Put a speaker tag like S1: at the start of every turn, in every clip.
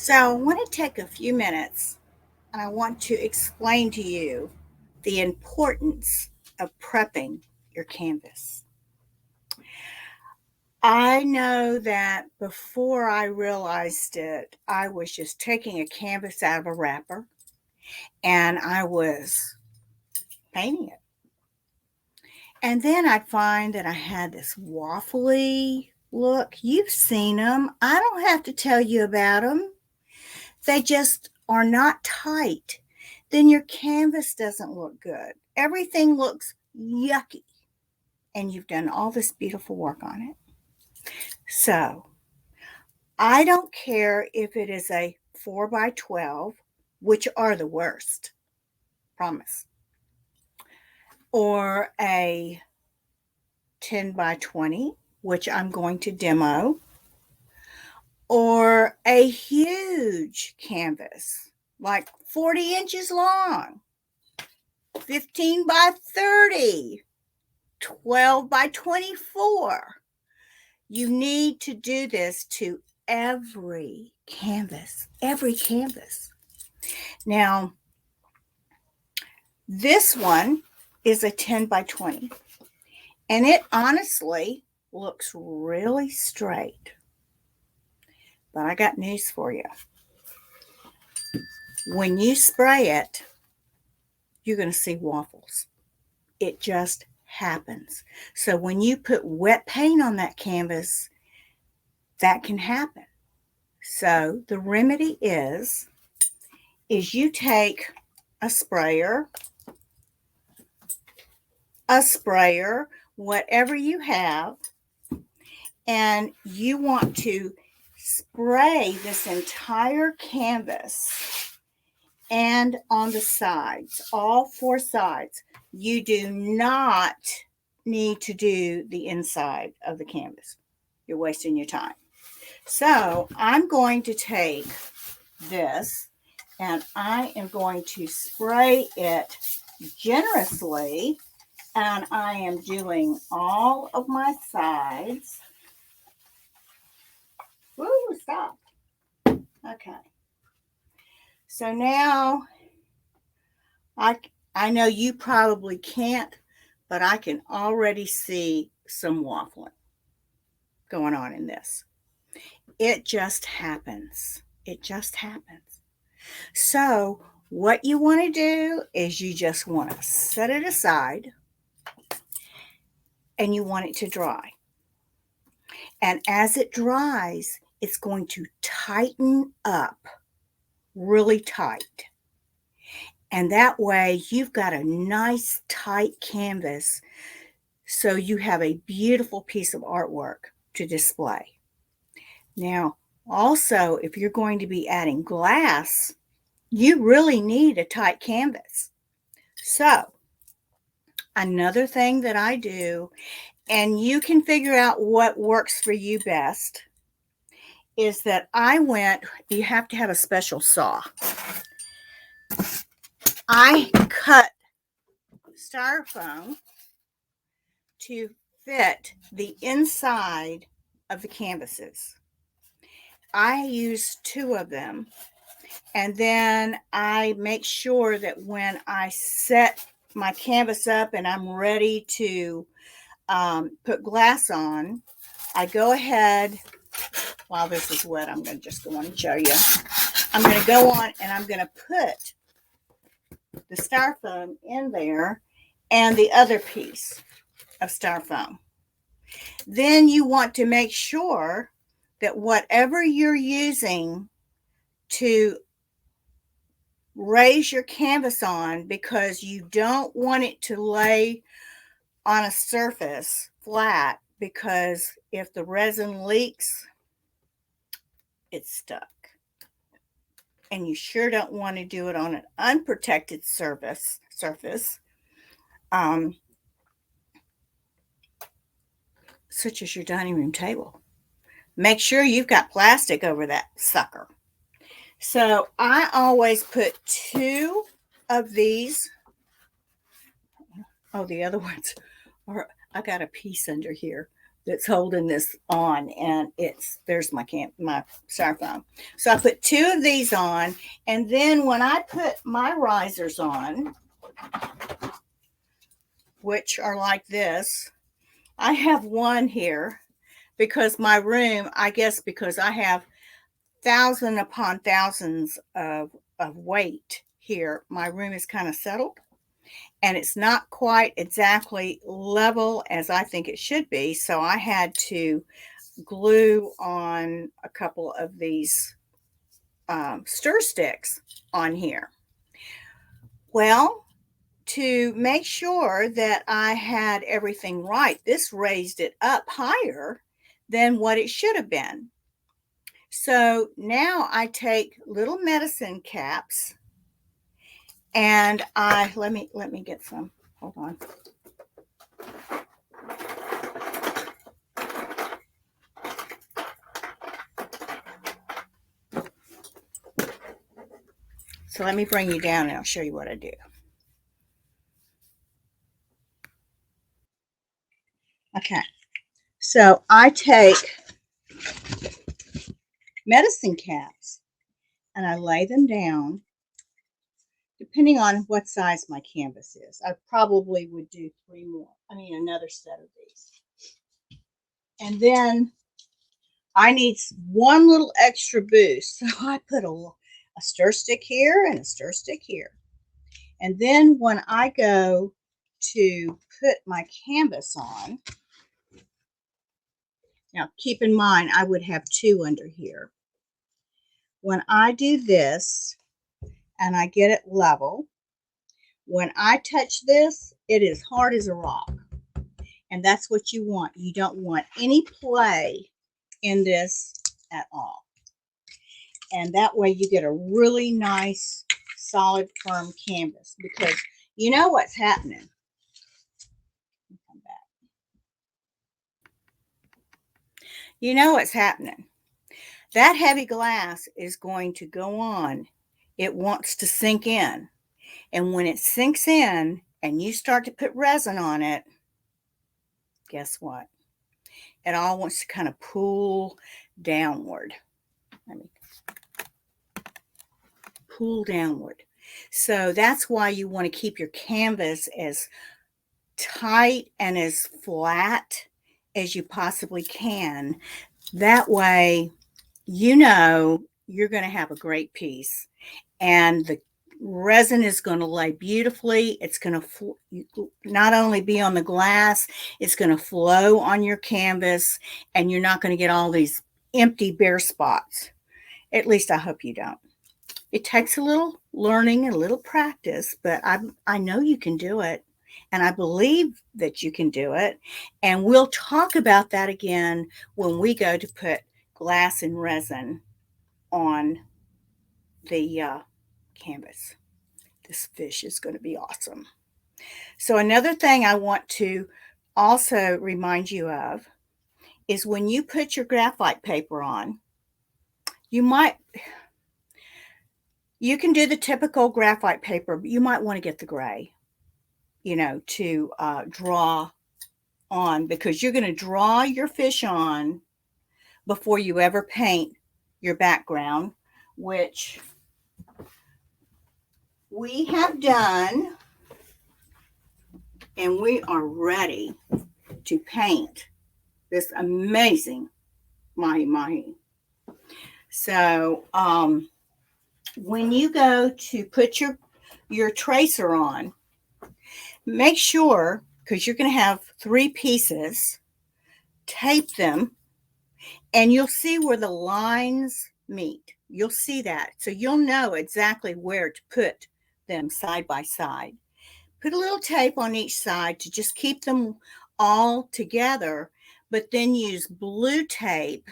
S1: So, I want to take a few minutes and I want to explain to you the importance of prepping your canvas. I know that before I realized it, I was just taking a canvas out of a wrapper and I was painting it. And then I'd find that I had this waffly look. You've seen them. I don't have to tell you about them. They just are not tight. Then your canvas doesn't look good. Everything looks yucky. And you've done all this beautiful work on it. So I don't care if it is a 4 by 12, which are the worst, promise, or a 10 by 20, which I'm going to demo, or a huge canvas, like 40 inches long, 15 by 30, 12 by 24. You need to do this to every canvas, every canvas. Now, this one is a 10 by 20, and it honestly looks really straight. But I got news for you. When you spray it, you're going to see waffles. It just happens. So when you put wet paint on that canvas, that can happen. So the remedy is you take a sprayer, whatever you have, and you want to spray this entire canvas and on the sides, all four sides. You do not need to do the inside of the canvas. You're wasting your time. So I'm going to take this and I am going to spray it generously, and I am doing all of my sides. Woo, stop. Okay. So now I know you probably can't, but I can already see some waffling going on in this. It just happens. It just happens. So what you want to do is you just want to set it aside and you want it to dry. And as it dries, it's going to tighten up really tight. And that way you've got a nice tight canvas, so you have a beautiful piece of artwork to display. Now, also, if you're going to be adding glass, you really need a tight canvas. So, another thing that I do, and you can figure out what works for you best, is that you have to have a special saw. I cut styrofoam to fit the inside of the canvases. I use 2 of them, and then I make sure that when I set my canvas up and I'm ready to put glass on, I go ahead. While this is wet, I'm going to just go on and show you. I'm going to go on and I'm going to put the styrofoam in there and the other piece of styrofoam. Then you want to make sure that whatever you're using to raise your canvas on, because you don't want it to lay on a surface flat, because if the resin leaks, it's stuck. And you sure don't want to do it on an unprotected surface, such as your dining room table. Make sure you've got plastic over that sucker. So I always put 2 of these. Oh, the other ones are, I got a piece under here that's holding this on, and there's my styrofoam. So I put 2 of these on, and then when I put my risers on, which are like this, I have one here because my room, I guess because I have thousands upon thousands of weight here, my room is kind of settled and it's not quite exactly level as I think it should be. So I had to glue on a couple of these stir sticks on here. Well, to make sure that I had everything right, this raised it up higher than what it should have been. So now I take little medicine caps and let me get some. Hold on. So let me bring you down and I'll show you what I do. Okay. So I take medicine caps and I lay them down depending on what size my canvas is. I probably would do another set of these. And then I need one little extra boost. So I put a stir stick here and a stir stick here. And then when I go to put my canvas on, now keep in mind I would have 2 under here. When I do this and I get it level, when I touch this, it is hard as a rock. And that's what you want. You don't want any play in this at all. And that way you get a really nice, solid, firm canvas, because you know what's happening. Come back. You know what's happening. That heavy glass is going to go on. It wants to sink in. And when it sinks in and you start to put resin on it, guess what? It all wants to kind of pull downward. Let me pull downward. So that's why you want to keep your canvas as tight and as flat as you possibly can. That way, you know you're going to have a great piece, and the resin is going to lay beautifully. It's going to not only be on the glass, it's going to flow on your canvas, and you're not going to get all these empty bare spots. At least I hope you don't. It takes a little learning, a little practice, but I know you can do it, and I believe that you can do it. And we'll talk about that again when we go to put glass and resin on the canvas. This fish is going to be awesome. So another thing I want to also remind you of is when you put your graphite paper on, you can do the typical graphite paper, but you might want to get the gray, to draw on, because you're going to draw your fish on before you ever paint your background, which we have done, and we are ready to paint this amazing mahi-mahi. So when you go to put your tracer on, make sure, because you're going to have 3 pieces, tape them, and you'll see where the lines meet. You'll see that. So you'll know exactly where to put them side by side. Put a little tape on each side to just keep them all together, but then use blue tape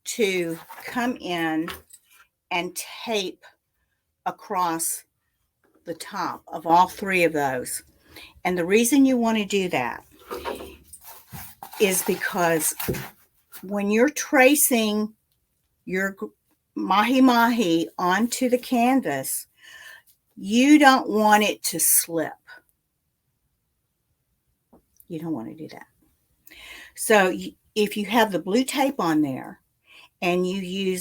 S1: to come in and tape across the top of all 3 of those. And the reason you want to do that is because when you're tracing your mahi-mahi onto the canvas, you don't want it to slip. You don't want to do that. So if you have the blue tape on there and you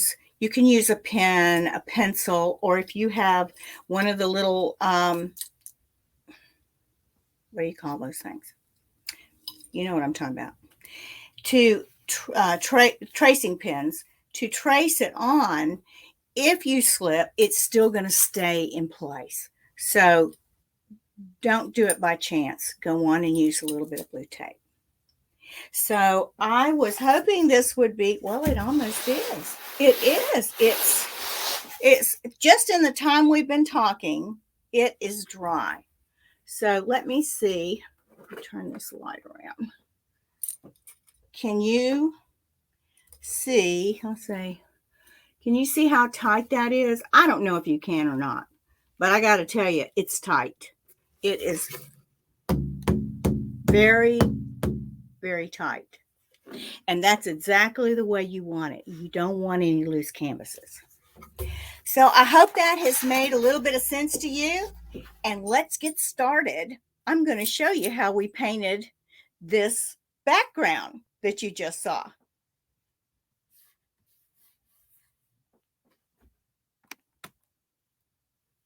S1: can use a pen, a pencil, or if you have one of the little, what do you call those things? You know what I'm talking about. To tracing pins to trace it on. If you slip, it's still going to stay in place. So don't do it by chance. Go on and use a little bit of blue tape. So I was hoping this would be, well, it almost is. It is. It's just in the time we've been talking, it is dry. So let me see. Let me turn this light around. Can you see? Let's see. Can you see how tight that is? I don't know if you can or not, but I got to tell you, it's tight. It is very, very tight. And that's exactly the way you want it. You don't want any loose canvases. So I hope that has made a little bit of sense to you. And let's get started. I'm going to show you how we painted this background that you just saw.